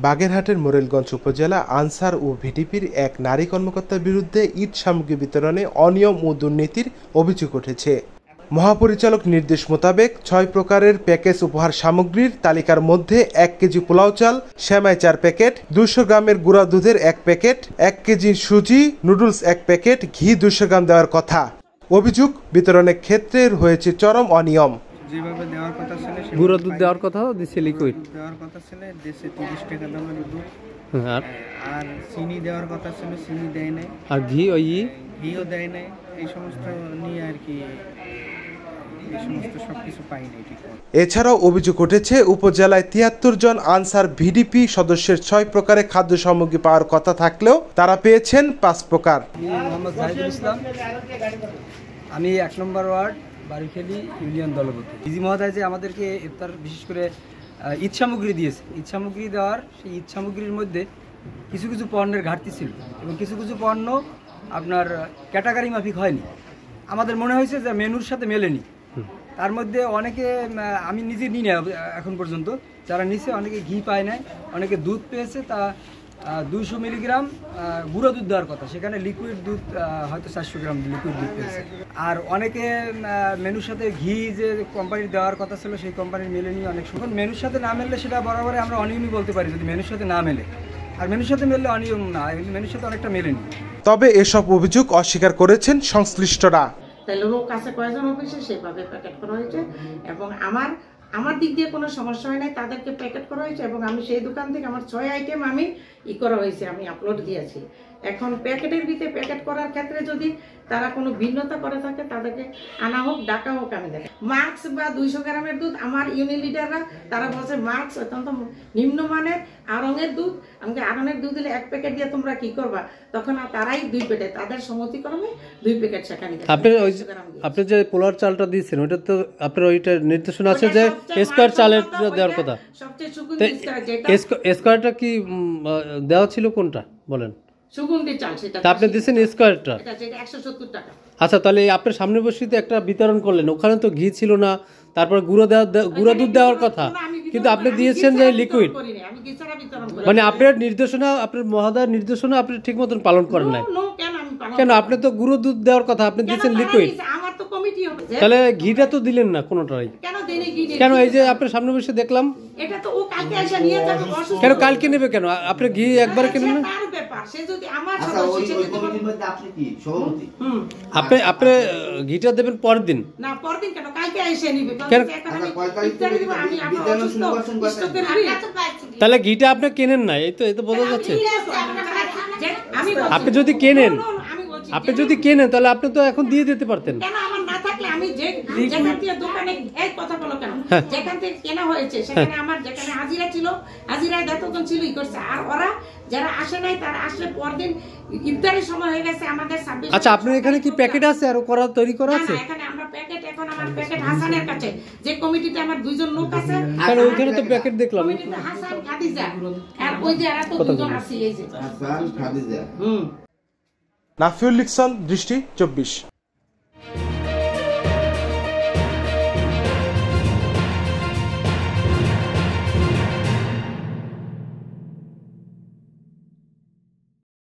বাগেরহাটের মোরেলগঞ্জ উপজেলা আনসার ও ভিডিপির এক নারী কর্মকর্তার বিরুদ্ধে ঈদ সামগ্রী বিতরণে অনিয়ম ও দুর্নীতির অভিযোগ উঠেছে। মহাপরিচালক নির্দেশ মোতাবেক ৬ প্রকারের প্যাকেজ উপহার সামগ্রীর তালিকার মধ্যে ১ কেজি পোলাও চাল, সেমাই ৪ প্যাকেট, ২০০ গ্রামের গুঁড়া দুধের ১ প্যাকেট, ১ কেজি সুজি, নুডলস ১ প্যাকেট, ঘি ২০০ গ্রাম দেওয়ার কথা। অভিযোগ, বিতরণের ক্ষেত্রে হয়েছে চরম অনিয়ম। যেভাবে দেওয়ার কথা ছিল গুঁড়া দুধ দেওয়ার কথা দিছে, লিকুইড দেওয়ার কথা ছিল দেশে ৩০ টাকা দামের দুধ, আর চিনি দেওয়ার কথা ছিল, চিনি দেয় নাই, আর ঘিও দেয় নাই। এই সমস্ত নিয়ে আর কি সবকিছু পাই নাই। এছাড়াও অভিযোগ উঠেছে উপজেলায় ৭৩ জন আনসার ভিডিপি সদস্যের ৬ প্রকারের খাদ্য সামগ্রী পাওয়ার কথা থাকলেও তারা পেয়েছেন ৫ প্রকার। মোহাম্মদ জাহিদুল ইসলাম, আমি ১ নম্বর ওয়ার্ড বাড়িখালী ইউনিয়ন দলপতি। ডিজি মহোদয় যে আমাদেরকে ইফতার বিশেষ করে ঈদ সামগ্রী দিয়েছে, ঈদ সামগ্রী দেওয়ার সেই ঈদ সামগ্রীর মধ্যে কিছু কিছু পণ্যের ঘাটতি ছিল এবং কিছু কিছু পণ্য আপনার ক্যাটাগরি মাফিক হয়নি। আমাদের মনে হয়েছে যে মেনুর সাথে মেলেনি। তার মধ্যে অনেকে, আমি নিজে নিই না এখন পর্যন্ত, যারা নিছে অনেকে ঘি পায় নাই, অনেকে দুধ পেয়েছে, তা ২০০ মিলিগ্রাম গুঁড়ো দুধ দেওয়ার কথা, সেখানে লিকুইড দুধ হয়তো ৪০০ গ্রাম লিকুইড দুধ পেয়েছে। আর অনেকে মেনুর সাথে ঘি যে কোম্পানির দেওয়ার কথা ছিল সেই কোম্পানির মেলেনি। অনেক সময় মেনুর সাথে না মেললে সেটা বরাবরই আমরা অনিয়মই বলতে পারি, যদি মেনুর সাথে না মেলে। আর মেনুর সাথে মেললে অনিয়ম না, মেনুর সাথে অনেকটা মেলেনি। তবে এসব অভিযোগ অস্বীকার করেছেন সংশ্লিষ্টরা। তাহলে লোক আছে কয়েকজন অফিসে সেভাবে প্যাকেট করা হয়েছে এবং আমার দিক দিয়ে কোনো সমস্যা হয় নাই, তাদেরকে প্যাকেট করা হয়েছে এবং আমি সেই দোকান থেকে আমার ৬ আইটেম আমি করা হয়েছে, আমি আপলোড দিয়েছি। এখন প্যাকেটের ভিতরে প্যাকেট করার ক্ষেত্রে যদি তারা কোনো ভিন্নতা করে থাকে তাদেরকে আনা হোক, ডাকা হোক। আমি দেখি মাস্ক বা ২০০ গ্রামের দুধ আমার ইউনিয়ন লিডাররা তারা বলছে মাস্ক অত্যন্ত নিম্নমানের আড়ঙের দুধ, আমাকে আড়ঙের দুধ দিলে ১ প্যাকেট দিয়ে তোমরা কি করবা, তখন তারাই ২ প্যাকেট, তাদের সম্মতিক্রমে 2 প্যাকেট সেখানে। আপনি যে পোলার চালটা দিয়েছেন ওইটা তো আপনার ওইটা নির্দেশনা আছে যে স্কোয়ার চালের দেওয়ার কথা, সবচেয়ে সুগন্ধি স্কোয়ারটা কি দেওয়া ছিল কোনটা বলেন? সুগন্ধি চাল, সেটা আপনি দিয়েছেন স্কোয়ারটা, এটা ১৭০ টাকা। আচ্ছা, তাহলে আপনার সামনে বসিতে একটা বিতরণ করলেন, ওখানে তো ঘি ছিল না, তারপর গুঁড়া দুধ দেওয়ার কথা, কিন্তু আপনি দিয়েছেন যে লিকুইড। মানে আপনার নির্দেশনা, আপনার মহোদয়ের নির্দেশনা আপনি ঠিক মতন পালন করেন নাই। কেন? আপনি তো গুঁড়ো দুধ দেওয়ার কথা, আপনি দিয়েছেন লিকুইড। তাহলে ঘিটা তো দিলেন না কোনোটাই কেন? এই যে আপনার সামনে বসে দেখলাম, কেন কালকে নেবে কেন? আপনি ঘি একবার কেন না? আপনি ঘিটা দেবেন পরের দিন, তাহলে ঘিটা আপনি কেনেন না, এই তো বোঝা যাচ্ছে। আপনি যদি কেনেন তাহলে আপনি তো এখন দিয়ে দিতে পারতেন। যেখান থেকে কেনা হয়েছে সেখানে আমার যেখানে হাজিরা ছিল, হাজিরায় যতক্ষণ ছিল করছে, আর ওরা যারা আসে নাই তারা আসলে পরদিন ইফতারের সময় হয়ে গেছে আমাদের ২৬। আচ্ছা, আপনার এখানে কি প্যাকেট আছে আর তৈরি করা আছে? এখানে আমরা প্যাকেট, এখন আমার প্যাকেট হাসানের কাছে, যে কমিটিতে আমার ২ জন লোক আছে, কারণ ওইখানে তো প্যাকেট দেখলাম হাসান খাদিজা, আর ওই যে এরা তো ২ জন আছে, এই যে হাসান খাদিজা। নাফিউল ইহসান, দৃষ্টি ২৪।